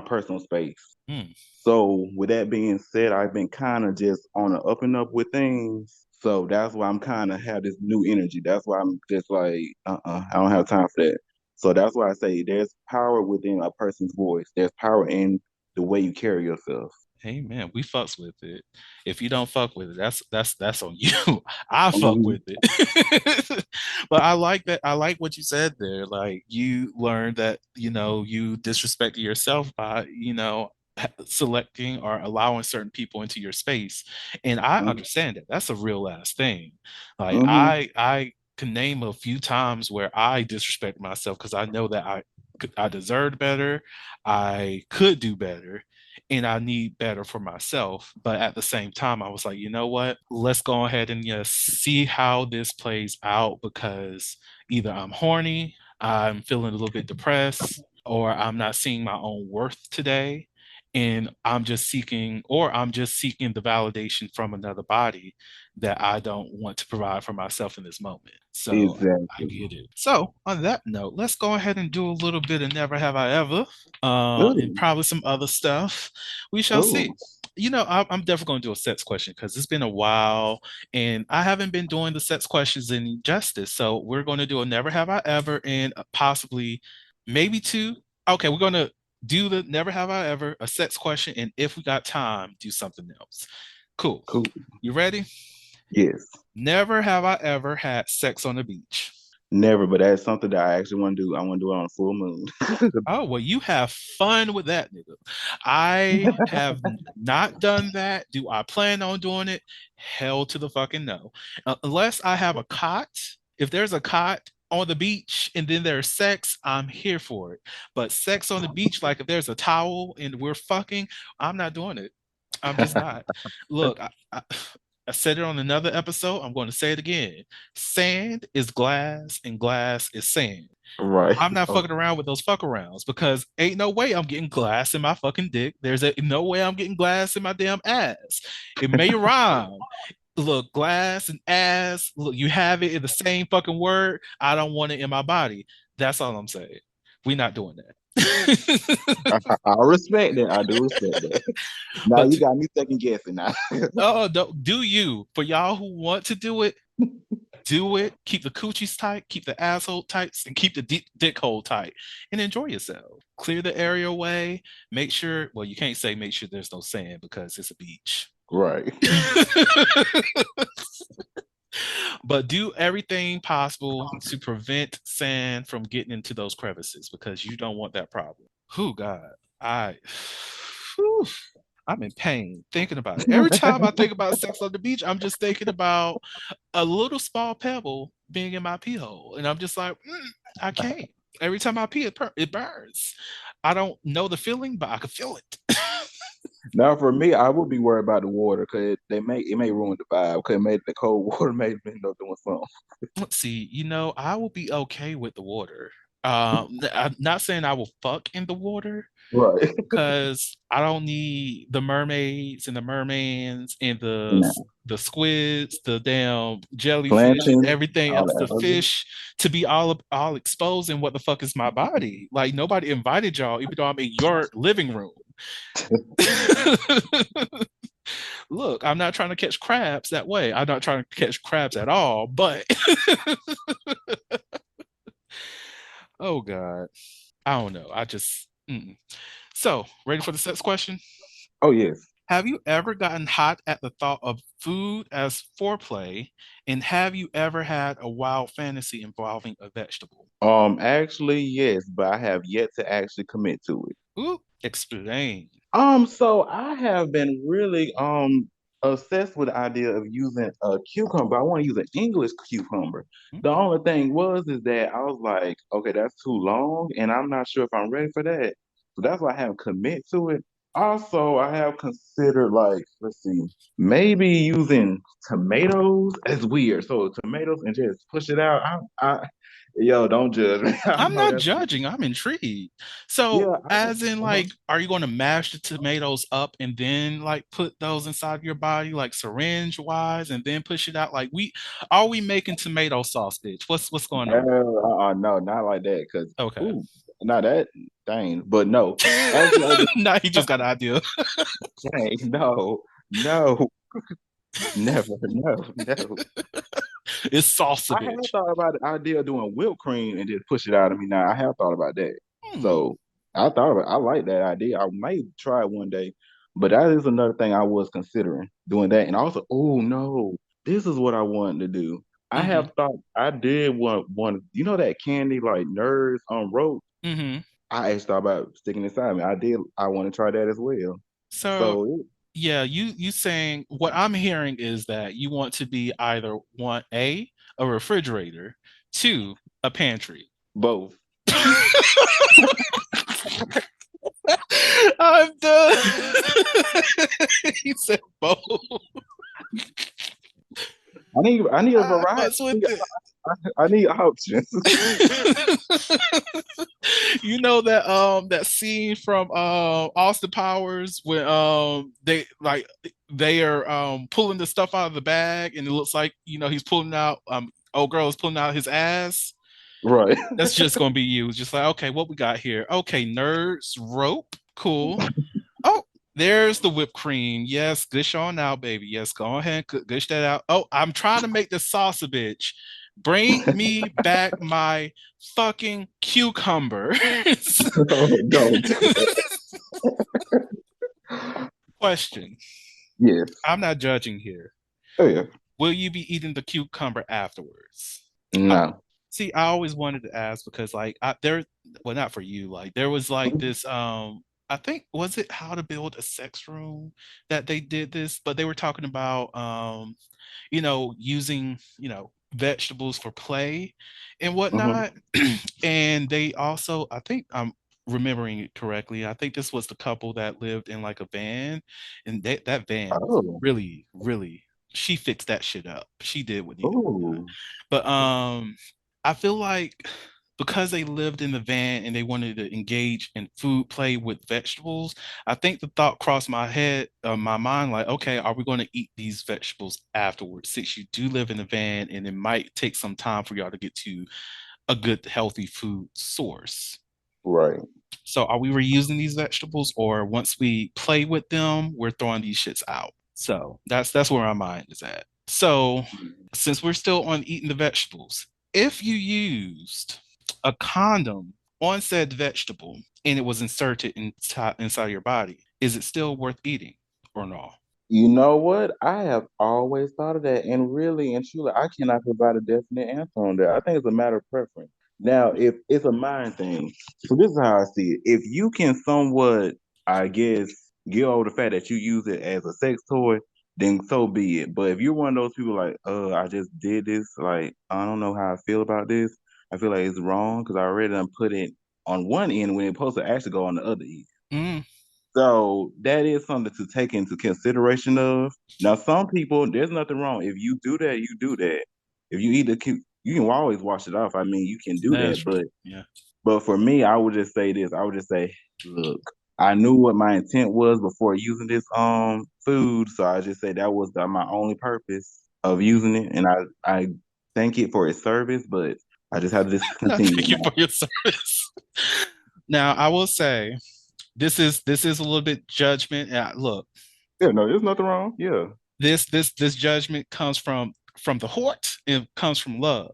personal space. Mm. So with that being said, I've been kind of just on the up and up with things. So that's why I'm kind of have this new energy. That's why I'm just like, I don't have time for that. So that's why I say there's power within a person's voice. There's power in the way you carry yourself. Hey man, we fucks with it. If you don't fuck with it, that's on you. I fuck Mhm. with it. But I like that. I like what you said there. Like you learned that, you disrespected yourself by, selecting or allowing certain people into your space. And I Mhm. understand that. That's a real ass thing. Like Mhm. I can name a few times where I disrespect myself because I know that I deserved better. I could do better and I need better for myself. But at the same time, I was like, you know what? Let's go ahead and just see how this plays out because either I'm horny, I'm feeling a little bit depressed, or I'm not seeing my own worth today. And I'm just seeking the validation from another body that I don't want to provide for myself in this moment. So I Exactly. get it. So on that note, let's go ahead and do a little bit of Never Have I Ever, and Ooh. probably some other stuff. We shall see. Ooh. I'm definitely going to do a sets question because it's been a while and I haven't been doing the sets questions in justice. So we're going to do a Never Have I Ever and possibly maybe two. Okay, we're going to do the Never Have I Ever, a sets question, and if we got time, do something else. Cool. Cool. You ready? Yes. Never have I ever had sex on the beach. Never, but that's something that I actually want to do. I want to do it on a full moon. Oh, well, you have fun with that, nigga. I have not done that. Do I plan on doing it? Hell to the fucking no. Unless I have a cot. If there's a cot on the beach and then there's sex, I'm here for it. But sex on the beach, like if there's a towel and we're fucking, I'm not doing it. I'm just not. Look, I said it on another episode. I'm going to say it again. Sand is glass and glass is sand. Right. I'm not Oh, fucking around with those fuck arounds because ain't no way I'm getting glass in my fucking dick. No way I'm getting glass in my damn ass. It may rhyme. Look, glass and ass, look, you have it in the same fucking word. I don't want it in my body. That's all I'm saying. We're not doing that. I respect that. I do respect that. Now But you got me second guessing now. oh, do you? For y'all who want to do it, do it. Keep the coochies tight, keep the asshole tight, and keep the dick hole tight, and enjoy yourself. Clear the area away. Make sure. Well, you can't say make sure there's no sand because it's a beach. Right. But do everything possible to prevent sand from getting into those crevices because you don't want that problem. Oh God, I. Whew, I'm in pain thinking about it. Every time I think about sex on the beach, I'm just thinking about a little small pebble being in my pee hole, and I'm just like, I can't. Every time I pee, it burns. I don't know the feeling, but I can feel it. Now for me, I would be worried about the water because it may ruin the vibe. Because maybe the cold water may end up doing something. Let's see. I will be okay with the water. I'm not saying I will fuck in the water Right. because I don't need the mermaids and the mermans and Nah. the squids, the damn jellyfish, Planting, everything all else, the that. fish to be all exposed in what the fuck is my body. Like nobody invited y'all, even though I'm in your living room. Look, I'm not trying to catch crabs that way. I'm not trying to catch crabs at all, but oh God. I don't know. I just mm-mm. So ready for the next question? Oh yes. Have you ever gotten hot at the thought of food as foreplay? And have you ever had a wild fantasy involving a vegetable? Actually, yes, but I have yet to actually commit to it. Ooh, explain. So I have been really obsessed with the idea of using a cucumber. I want to use an English cucumber. The Mm. only thing was is that I was like, okay, that's too long, and I'm not sure if I'm ready for that. So that's why I haven't commit to it. Also, I have considered like, let's see, maybe using tomatoes. It's weird. So tomatoes and just push it out. Yo, don't judge me. I I'm know not that's judging. I'm intrigued. So, yeah. as in, Uh-huh. like, are you going to mash the tomatoes up and then like put those inside your body, like syringe wise, and then push it out? Like, are we making tomato sauce, bitch? What's going on? No, not like that. Cause Okay. ooh, not that dang. But no, actually, Now he just got an idea. dang, no, no, never, no, no. It's salsa, I have bitch. thought about the idea of doing whipped cream and just push it out of me. Now I have thought about that. Hmm. So I like that idea. I may try it one day, but that is another thing I was considering doing that. And also, oh no, this is what I wanted to do. I Mm-hmm. have thought I did want you know that candy like nerds on rope. Mm-hmm. I actually thought about sticking inside me. I want to try that as well. So, So yeah, you saying what I'm hearing is that you want to be either one a refrigerator, two a pantry. both. I'm done. He said both. I need a I variety. mess with it. I need options. You know that scene from Austin Powers when they are pulling the stuff out of the bag and it looks like he's pulling out old girl is pulling out his ass. Right. That's just gonna be you. It's just like, okay, what we got here? Okay, nerds, rope, cool. Oh, there's the whipped cream. Yes, gush on out, baby. Yes, go ahead, gush that out. Oh, I'm trying to make the salsa, bitch. Bring me back my fucking cucumber. Oh, don't do that. Question. Yes. I'm not judging here. Oh yeah. Will you be eating the cucumber afterwards? I, No. see, I always wanted to ask because well, not for you, like there was like this I think was it How to Build a Sex Room that they did this, but they were talking about using, vegetables for play and Hmm. whatnot. And they also, I think I'm remembering it correctly, I think this was the couple that lived in like a van, and that van was Oh. really, really, she fixed that shit up. She did what needed to be done. Oh. But I feel like because they lived in the van and they wanted to engage in food play with vegetables, I think the thought crossed my mind, like, okay, are we going to eat these vegetables afterwards? Since you do live in the van and it might take some time for y'all to get to a good, healthy food source. Right. So are we reusing these vegetables, or once we play with them, we're throwing these shits out? So that's where my mind is at. So since we're still on eating the vegetables, if you used a condom on said vegetable and it was inserted inside your body, is it still worth eating or no? You know what? I have always thought of that, and really and truly, I cannot provide a definite answer on that. I think it's a matter of preference. Now, if it's a mind thing, so this is how I see it. If you can somewhat, I guess, get over the fact that you use it as a sex toy, then so be it. But if you're one of those people like, I just did this, like, I don't know how I feel about this. I feel like it's wrong because I already done put it on one end when it's supposed to actually go on the other end. Mm, So that is something to take into consideration of. Now, some people, there's nothing wrong. If you do that, you do that. If you eat the cute, you can always wash it off. I mean, you can do that's that. true. Yeah. But for me, I would just say this. I would just say, look, I knew what my intent was before using this food. So I just say that was my only purpose of using it. And I thank it for its service, but I just had to discontinue Thank it you for now. your service. Now, I will say this is a little bit judgment. Look, Yeah, no, there's nothing wrong. Yeah. this judgment comes from the heart. It comes from love.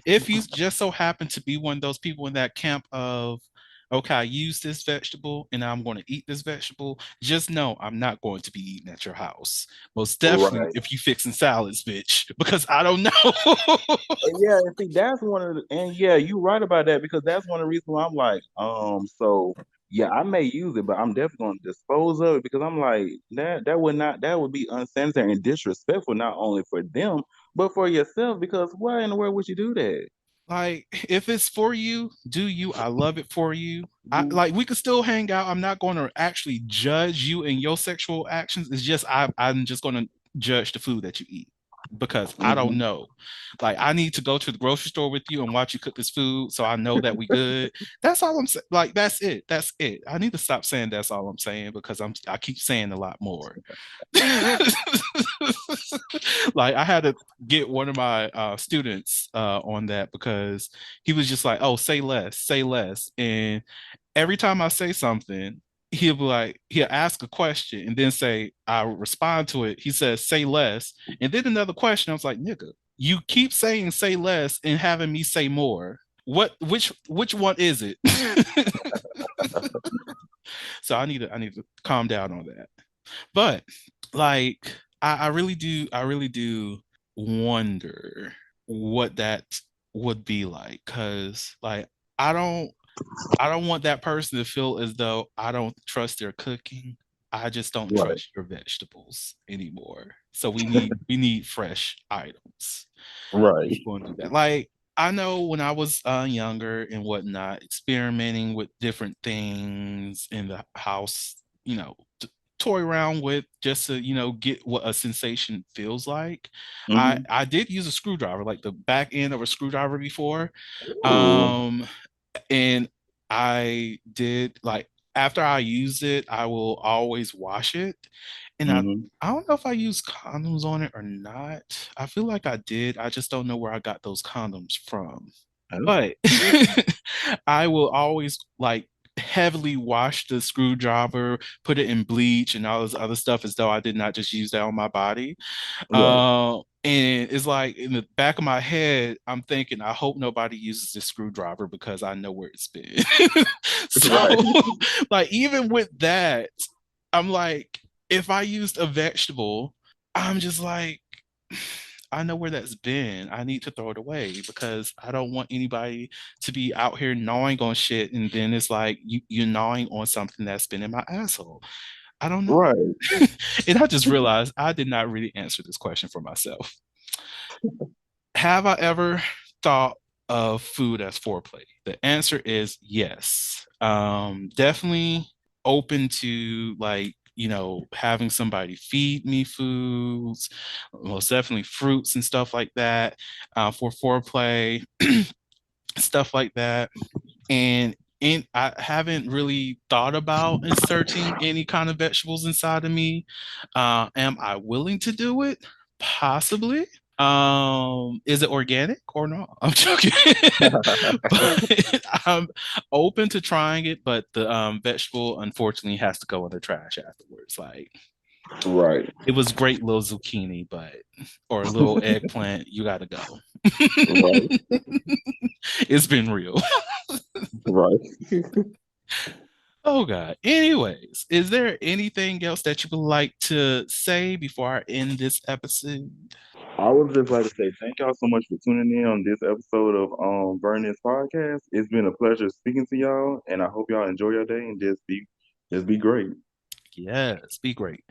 If you just so happen to be one of those people in that camp of okay, I use this vegetable and I'm going to eat this vegetable, just know I'm not going to be eating at your house. Most definitely Right. if you fixing salads, bitch, because I don't know. And yeah, and see, that's one of the, and yeah, you're right about that because that's one of the reasons why I'm like, so yeah, I may use it, but I'm definitely gonna dispose of it because I'm like, that would be unsanitary and disrespectful not only for them, but for yourself because why in the world would you do that? Like, if it's for you, do you. I love it for you. I Mhm. like we could still hang out. I'm not going to actually judge you and your sexual actions. It's just I'm just going to judge the food that you eat because I don't Mhm. know. Like, I need to go to the grocery store with you and watch you cook this food so I know that we good. That's all I'm saying. Like, that's it. That's it. I need to stop saying that's all I'm saying because I keep saying a lot more. Like, I had to get one of my students on that because he was just like, "Oh, say less." And every time I say something, he'll be like, he'll ask a question and then say, I respond to it. He says, "Say less," and then another question. I was like, "Nigga, you keep saying say less and having me say more. Which one is it?" So I need to calm down on that. But like I really do wonder what that would be like. Cause like I don't I don't want that person to feel as though I don't trust their cooking. I just don't Right. trust your vegetables anymore. So we need fresh items. Who's Right. going to do that? Like, I know when I was younger and whatnot, experimenting with different things in the house, toy around with just to, get what a sensation feels like. Hmm. I did use a screwdriver, like the back end of a screwdriver before. Ooh. Um, and I did like after I use it, I will always wash it. And Hmm. I don't know if I use condoms on it or not. I feel like I did. I just don't know where I got those condoms from. Oh. But I will always like heavily wash the screwdriver, put it in bleach and all this other stuff as though I did not just use that on my body. Right. And it's like in the back of my head, I'm thinking, I hope nobody uses this screwdriver because I know where it's been. So, Right. like, even with that, I'm like, if I used a vegetable, I'm just like, I know where that's been. I need to throw it away because I don't want anybody to be out here gnawing on shit. And then it's like you're gnawing on something that's been in my asshole. I don't know. Right. And I just realized I did not really answer this question for myself. Have I ever thought of food as foreplay? The answer is yes. Definitely open to like, having somebody feed me foods, most definitely fruits and stuff like that for foreplay, stuff like that. And I haven't really thought about inserting any kind of vegetables inside of me. Am I willing to do it? Possibly. Is it organic or not? I'm joking. But I'm open to trying it, but the vegetable unfortunately has to go in the trash afterwards. Like, Right. it was great little zucchini, but or a little eggplant, you gotta go. Right. It's been real. Right. Oh God. Anyways, is there anything else that you would like to say before I end this episode? I would just like to say thank y'all so much for tuning in on this episode of Vernon's podcast. It's been a pleasure speaking to y'all, and I hope y'all enjoy your day and just be great. Yes, be great.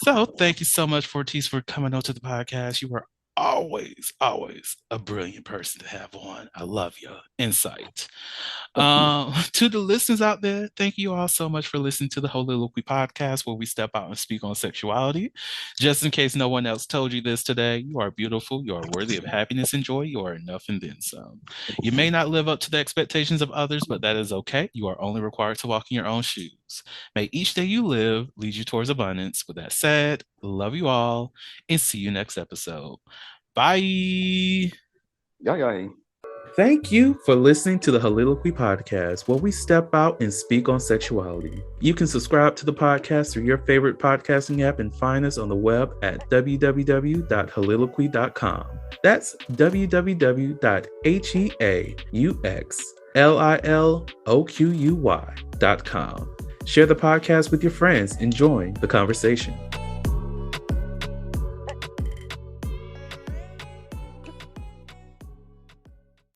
So thank you so much, Fortis, for coming on to the podcast. You are always a brilliant person to have on. I love your insight. To the listeners out there, thank you all so much for listening to the Holy podcast, where we step out and speak on sexuality. Just in case no one else told you this today, you are beautiful, you are worthy of happiness and joy, you are enough and then some. You may not live up to the expectations of others, but that is okay. You are only required to walk in your own shoes. May each day you live lead you towards abundance. With that said, love you all and see you next episode. Bye. Yeah. Thank you for listening to the Holiloquy Podcast, where we step out and speak on sexuality. You can subscribe to the podcast through your favorite podcasting app and find us on the web at www.holiloquy.com. That's www.heaux liloquuy.com. Share the podcast with your friends and join the conversation.